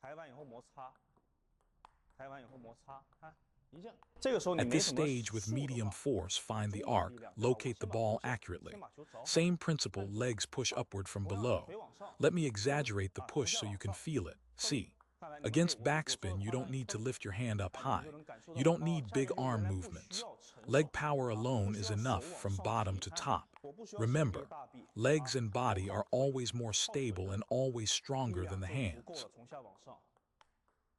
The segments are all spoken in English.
抬完以后摩擦，抬完以后摩擦，看一样。这个时候你 At 没 this 什么 stage with 速的 medium 话， force, find the 中等 arc, 力量，对吧？我 locate 先 the 把 ball 先 accurately. 先把球找好， Same principle, 看 legs push 好 upward from 同样的 below. 腿往上， Let me 推 exaggerate the 啊， push 向 so 往 you can 上。 feel it. 侧面 See. 看来你们 Against 我说的 backspin, you 话 don't need 侧 to 面 lift your hand up 啊，你就 high. 能感受 You 到 don't 哦， need 下 big 一个就 arm 原来不需 movements. 要承 Leg 受 power 啊，不 alone 需 is 要手 enough 往 from 上 bottom 提， to 看 top. 我不需要手臂 Remember, 大臂 legs 啊， and 靠 body 靠 are 腿 always more 靠腿 stable 的 and always 力 stronger than 量 the 就足够 hands. 了，从下往上。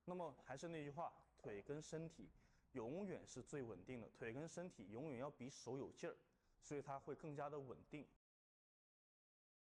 那么还是那句话，腿跟身体永远是最稳定的，腿跟身体永远要比手有劲儿，所以它会更加的稳定。